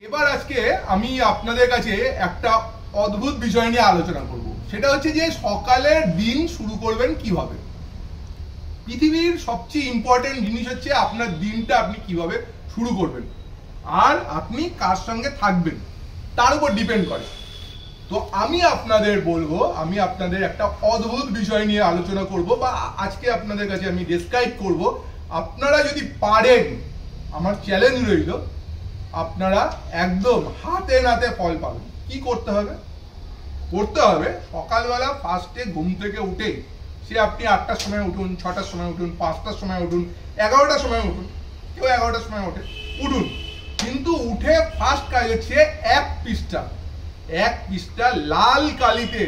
এবার আজকে আমি আপনাদের কাছে একটা অদ্ভুত বিষয় নিয়ে আলোচনা করব। সেটা হচ্ছে যে সকালের দিন শুরু করবেন কিভাবে। পৃথিবীর সবচেয়ে ইম্পর্টেন্ট জিনিস হচ্ছে আপনার দিনটা আপনি কিভাবে শুরু করবেন আর আপনি কার সঙ্গে থাকবেন তার উপর ডিপেন্ড করে। তো আমি আপনাদের বলবো, আমি আপনাদের একটা অদ্ভুত বিষয় নিয়ে আলোচনা করব বা আজকে আপনাদের কাছে আমি ডেসক্রাইব করব। আপনারা যদি পারেন, আমার চ্যালেঞ্জ রইল, আপনারা একদম হাতে নাতে ফল পাবেন। কি করতে হবে? সকালবেলা ফার্স্টে ঘুম থেকে উঠেই, সে আপনি 8টার সময় উঠুন, 6টার সময় উঠুন, 5টার সময় উঠুন, 11টার সময় উঠুন, কেউ 11টার সময় উঠুন, কিন্তু উঠে ফার্স্ট কাজ হচ্ছে এক পৃষ্ঠা লাল কালিতে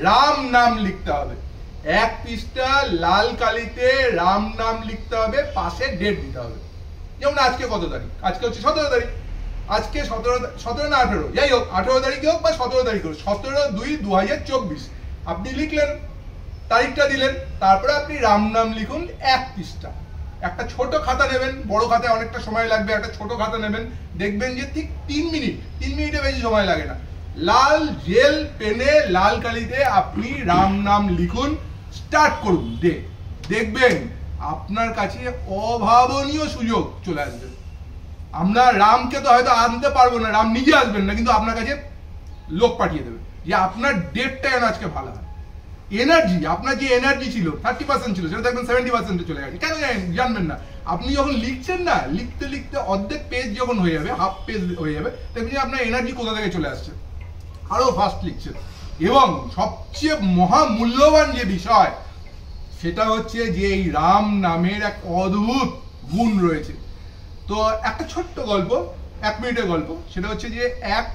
রাম নাম লিখতে হবে। এক পৃষ্ঠা লাল কালিতে রাম নাম লিখতে হবে, পাশে ডেট দিতে হবে। যেমন আজকে কত তারিখ? আজকে হচ্ছে 17 তারিখ। আজকে 17 না 18, যাই হোক 18 তারিখে হোক বা 17 তারিখ হোক, 17/2/2024 আপনি লিখলেন, তারিখটা দিলেন, তারপরে আপনি রাম নাম লিখুন এক পৃষ্ঠা। একটা ছোট খাতা নেবেন, বড় খাতায় অনেকটা সময় লাগবে, একটা ছোট খাতা নেবেন, দেখবেন যে ঠিক 3 মিনিটে বেশি সময় লাগে না। লাল জেল পেনে লাল কালিতে আপনি রাম নাম লিখুন, স্টার্ট করুন। দেখবেন আপনার কাছে অভাবনীয় সুযোগ চলে আসবে। আমরা রামকে তো হয়তো আনতে পারবো না, রাম নিজে আসবেন না, কিন্তু আপনার কাছে লোক পাঠিয়ে দেবে যে আপনার ডেটটা যেন আজকে ভালো হয়। এনার্জি, আপনার যে এনার্জি ছিল 30% ছিল, সেটা দেখবেন 70% চলে গেছে। কেন জানবেন না? আপনি যখন লিখছেন না, লিখতে লিখতে অর্ধেক পেজ যখন হয়ে যাবে, হাফ পেজ হয়ে যাবে, দেখবেন যে আপনার এনার্জি কোথা থেকে চলে আসছে, আরো ফাস্ট লিখছেন। এবং সবচেয়ে মহামূল্যবান যে বিষয়, সেটা হচ্ছে যে এই রাম নামের এক অদ্ভুত গুণ রয়েছে। তো একটা ছোট্ট গল্প, 1 মিনিটের গল্প। সেটা হচ্ছে যে এক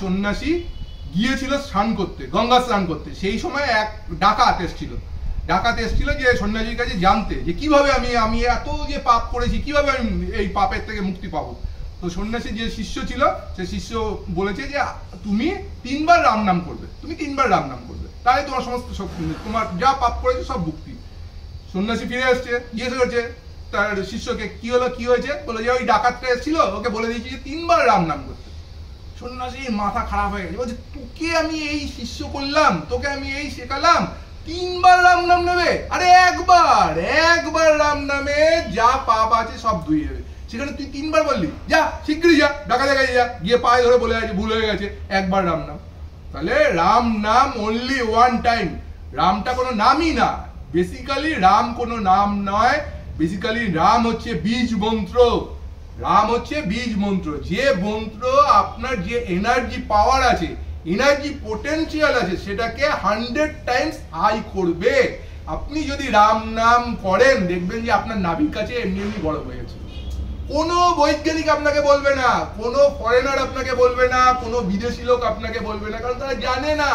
সন্ন্যাসী গিয়েছিল স্নান করতে, গঙ্গা স্নান করতে। সেই সময় এক ডাকাত এসেছিল যে সন্ন্যাসীর কাছে জানতে যে কিভাবে আমি এত যে পাপ করেছি, কিভাবে আমি এই পাপের থেকে মুক্তি পাবো। তো সন্ন্যাসী যে শিষ্য ছিল, সে শিষ্য বলেছে যে তুমি 3 বার রাম নাম করবে, তাহলে তোমার সমস্ত তোমার যা পাপ করেছে সব মুক্তি। সন্ন্যাসী ফিরে আসছে, জিজ্ঞেস করছে তার শিষ্যকে কি হয়েছে। বলে যে ওই ডাকাতটা এসেছিল, ওকে বলে দিয়েছি যে 3 বার রাম নাম করতে। সন্ন্যাসীর মাথা খারাপ হয়ে গেছে, বলছে তোকে আমি এই শিষ্য করলাম, তোকে আমি এই শেখালাম, 3 বার রাম নাম নেবে? আরে একবার রাম নামে যা পাপ আছে সব ধুয়ে যাবে। সেখানে তুই 3 বার বললি, যা শীঘ্রই যা, ডাকাতের কাছে যা, গিয়ে পায়ে ধরে বলে আছে ভুল হয়ে গেছে, একবার রাম নাম। তাহলে রাম নাম অনলি ওয়ান টাইম। রামটা কোনো নামই না, বেসিক্যালি রাম কোনো নাম নয়, বেসিক্যালি রাম হচ্ছে বীজ মন্ত্র। যে মন্ত্র আপনার যে এনার্জি পাওয়ার আছে, এনার্জি পোটেনশিয়াল আছে, সেটাকে 100 টাইমস হাই করবে। আপনি যদি রাম নাম করেন, দেখবেন যে আপনার নাভির কাছে এমনি বড় হয়ে গেছে। কোনো বৈজ্ঞানিক আপনাকে বলবে না, কোনো ফরেনার আপনাকে বলবে না, কোনো বিদেশি লোক আপনাকে বলবে না, কারণ তারা জানে না,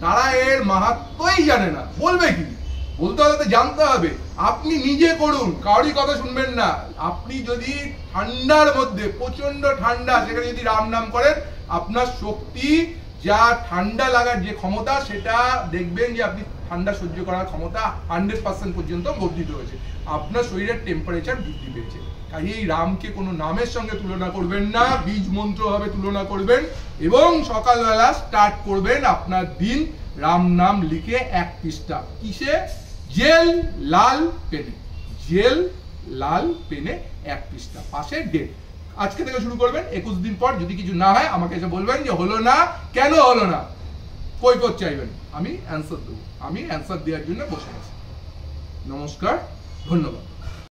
তারা এর মাহাত্ম্যই জানে না। বলবে কি? বলতে হলে তো জানতে হবে। আপনি নিজে করুন, কারোরই কথা শুনবেন না। আপনি যদি ঠান্ডার মধ্যে, প্রচন্ড ঠান্ডা, সেখানে যদি রাম নাম করেন, আপনার শক্তি, যা ঠান্ডা লাগার যে ক্ষমতা, সেটা দেখবেন যে আপনি ঠান্ডা সহ্য করার ক্ষমতা 100% পর্যন্ত বর্ধিত হয়েছে। আপনার শরীরের টেম্পারেচার বৃদ্ধি পেয়েছে। কাজে এই রামকে কোনো নামের সঙ্গে তুলনা করবেন না, বীজ মন্ত্র ভাবে তুলনা করবেন এবং সকালবেলা স্টার্ট করবেন আপনার দিন রাম নাম লিখে 1 পৃষ্ঠা। কিসে? জেল লাল পেনে 1 পৃষ্ঠা, পাশে ডেট। আজকে থেকে শুরু করবেন। 21 দিন পর যদি কিছু না হয়, আমাকে এসে বলবেন যে হলো না, কেন হলো না, কৈফিয়ত চাইবেন, আমি অ্যান্সার দেবো। আমি অ্যান্সার দেওয়ার জন্য বসে আছি। নমস্কার, ধন্যবাদ।